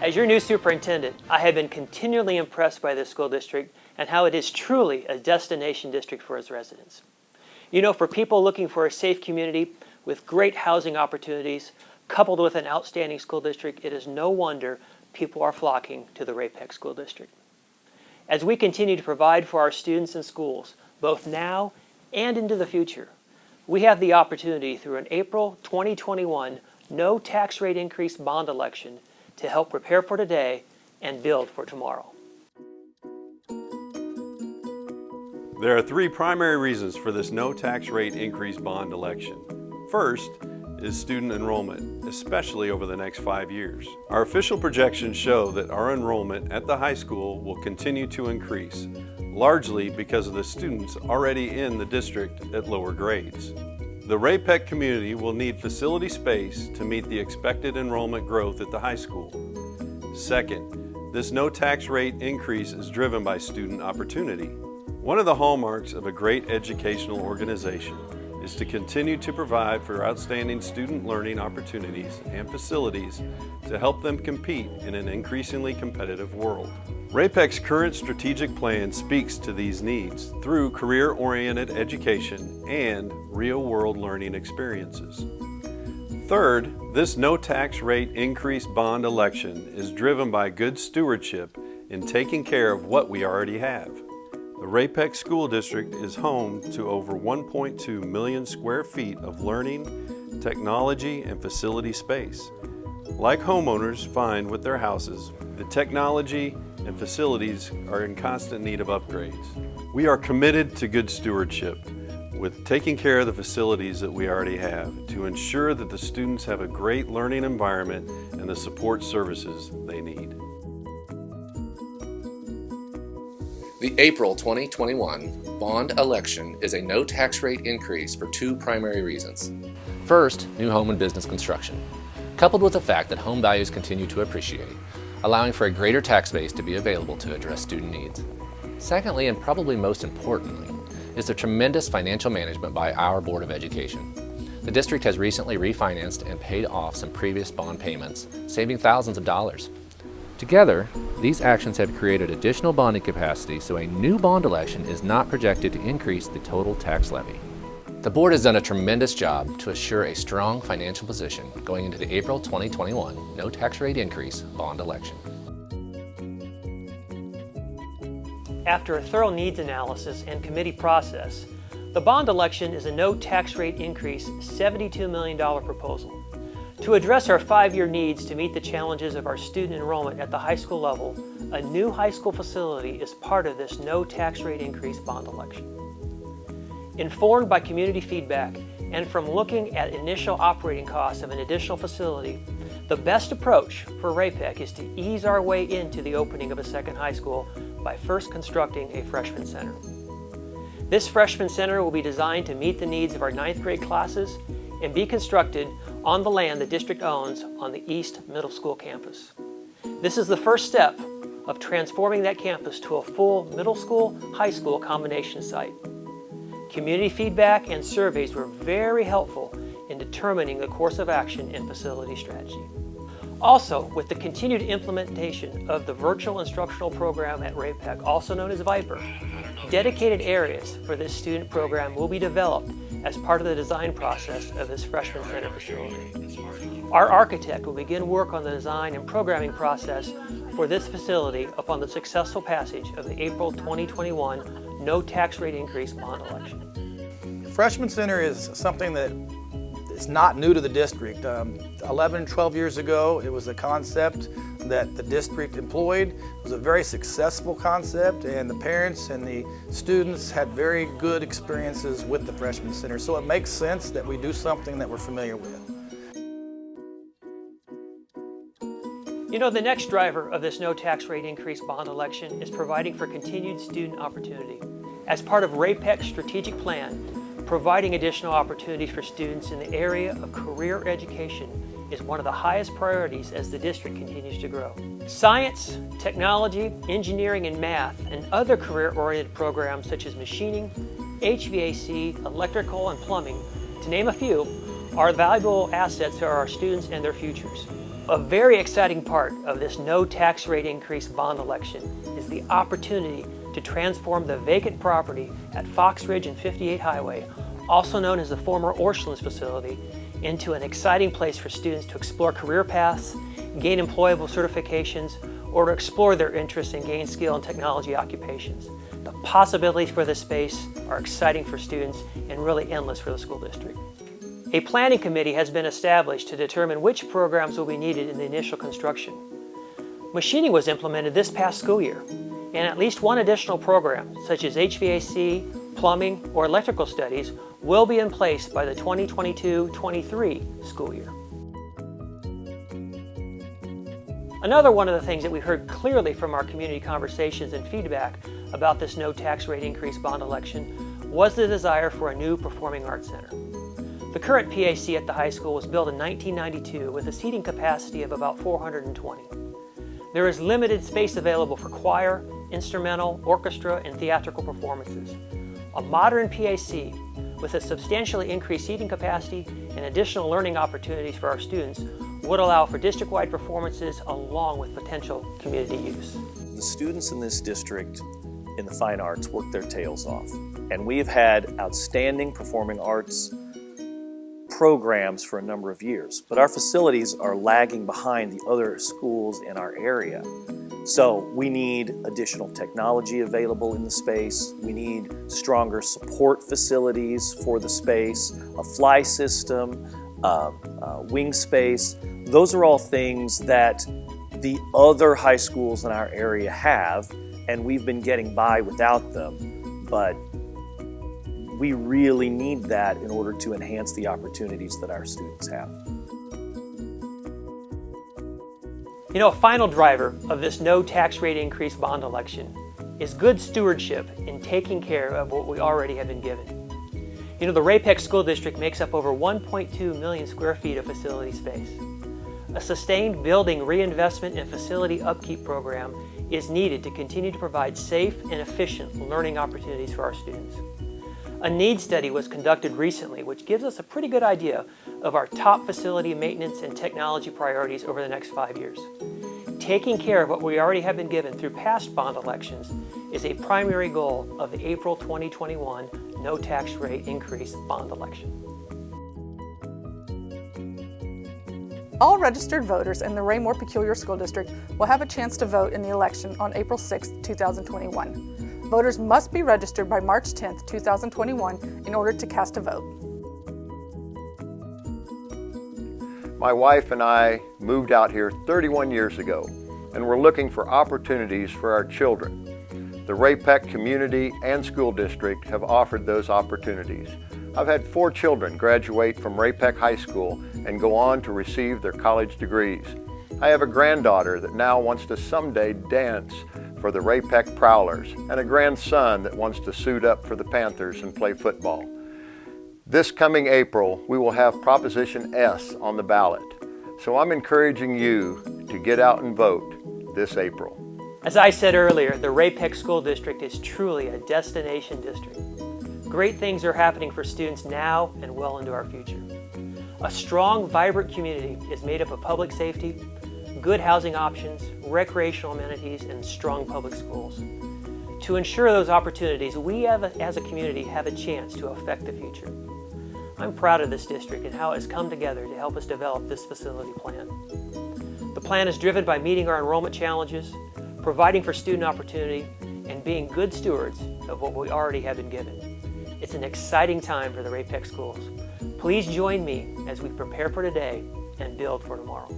As your new superintendent, I have been continually impressed by this school district and how it is truly a destination district for its residents. You know, for people looking for a safe community with great housing opportunities, coupled with an outstanding school district, it is no wonder people are flocking to the Ray-Pec School District. As we continue to provide for our students and schools, both now and into the future, we have the opportunity through an April 2021 no tax rate increase bond election to help prepare for today and build for tomorrow. There are three primary reasons for this no tax rate increase bond election. First is student enrollment, especially over the next 5 years. Our official projections show that our enrollment at the high school will continue to increase, largely because of the students already in the district at lower grades. The Ray-Pec community will need facility space to meet the expected enrollment growth at the high school. Second, this no tax rate increase is driven by student opportunity. One of the hallmarks of a great educational organization is to continue to provide for outstanding student learning opportunities and facilities to help them compete in an increasingly competitive world. Ray-Pec's current strategic plan speaks to these needs through career-oriented education and real-world learning experiences. Third, this no tax rate increase bond election is driven by good stewardship in taking care of what we already have. The Ray-Pec School District is home to over 1.2 million square feet of learning, technology, and facility space. Like homeowners find with their houses, the technology and facilities are in constant need of upgrades. We are committed to good stewardship with taking care of the facilities that we already have to ensure that the students have a great learning environment and the support services they need. The April 2021 bond election is a no tax rate increase for two primary reasons. First, new home and business construction, coupled with the fact that home values continue to appreciate, allowing for a greater tax base to be available to address student needs. Secondly, and probably most importantly, is the tremendous financial management by our Board of Education. The district has recently refinanced and paid off some previous bond payments, saving thousands of dollars. Together, these actions have created additional bonding capacity, so a new bond election is not projected to increase the total tax levy. The board has done a tremendous job to assure a strong financial position going into the April 2021 no tax rate increase bond election. After a thorough needs analysis and committee process, the bond election is a no tax rate increase $72 million proposal. To address our 5-year needs to meet the challenges of our student enrollment at the high school level, a new high school facility is part of this no tax rate increase bond election. Informed by community feedback and from looking at initial operating costs of an additional facility, the best approach for Ray-Pec is to ease our way into the opening of a second high school by first constructing a freshman center. This freshman center will be designed to meet the needs of our 9th grade classes and be constructed on the land the district owns on the East Middle School campus. This is the first step of transforming that campus to a full middle school, high school combination site. Community feedback and surveys were very helpful in determining the course of action and facility strategy. Also, with the continued implementation of the virtual instructional program at Ray-Pec, also known as Viper, dedicated areas for this student program will be developed as part of the design process of this freshman center facility. Our architect will begin work on the design and programming process for this facility upon the successful passage of the April 2021 no tax rate increase bond election. The Freshman Center is something that is not new to the district. 11, 12 years ago, it was a concept that the district employed. It was a very successful concept, and the parents and the students had very good experiences with the Freshman Center. So it makes sense that we do something that we're familiar with. You know, the next driver of this no tax rate increase bond election is providing for continued student opportunity. As part of Ray-Pec's strategic plan, providing additional opportunities for students in the area of career education is one of the highest priorities as the district continues to grow. Science, technology, engineering, and math, and other career-oriented programs such as machining, HVAC, electrical, and plumbing, to name a few, are valuable assets for our students and their futures. A very exciting part of this no tax rate increase bond election is the opportunity to transform the vacant property at Fox Ridge and 58 Highway, also known as the former Orchlands facility, into an exciting place for students to explore career paths, gain employable certifications, or to explore their interests and gain skill in technology occupations. The possibilities for this space are exciting for students and really endless for the school district. A planning committee has been established to determine which programs will be needed in the initial construction. Machining was implemented this past school year, and at least one additional program, such as HVAC, plumbing, or electrical studies, will be in place by the 2022-23 school year. Another one of the things that we heard clearly from our community conversations and feedback about this no tax rate increase bond election was the desire for a new performing arts center. The current PAC at the high school was built in 1992 with a seating capacity of about 420. There is limited space available for choir, instrumental, orchestra, and theatrical performances. A modern PAC with a substantially increased seating capacity and additional learning opportunities for our students would allow for district-wide performances along with potential community use. The students in this district in the fine arts work their tails off, and we've had outstanding performing arts programs for a number of years, but our facilities are lagging behind the other schools in our area. So we need additional technology available in the space, we need stronger support facilities for the space, a fly system, wing space. Those are all things that the other high schools in our area have, and we've been getting by without them, but we really need that in order to enhance the opportunities that our students have. You know, a final driver of this no tax rate increase bond election is good stewardship in taking care of what we already have been given. You know, the Ray-Pec School District makes up over 1.2 million square feet of facility space. A sustained building reinvestment and facility upkeep program is needed to continue to provide safe and efficient learning opportunities for our students. A needs study was conducted recently which gives us a pretty good idea of our top facility maintenance and technology priorities over the next 5 years. Taking care of what we already have been given through past bond elections is a primary goal of the April 2021 no tax rate increase bond election. All registered voters in the Raymore-Peculiar School District will have a chance to vote in the election on April 6, 2021. Voters must be registered by March 10, 2021 in order to cast a vote. My wife and I moved out here 31 years ago, and we're looking for opportunities for our children. The Ray-Pec community and school district have offered those opportunities. I've had 4 children graduate from Ray-Pec High School and go on to receive their college degrees. I have a granddaughter that now wants to someday dance for the Ray-Pec Prowlers, and a grandson that wants to suit up for the Panthers and play football. This coming April, we will have Proposition S on the ballot. So I'm encouraging you to get out and vote this April. As I said earlier, the Ray-Pec School District is truly a destination district. Great things are happening for students now and well into our future. A strong, vibrant community is made up of public safety, good housing options, recreational amenities, and strong public schools. To ensure those opportunities, we as a community have a chance to affect the future. I'm proud of this district and how it has come together to help us develop this facility plan. The plan is driven by meeting our enrollment challenges, providing for student opportunity, and being good stewards of what we already have been given. It's an exciting time for the Ray-Pec schools. Please join me as we prepare for today and build for tomorrow.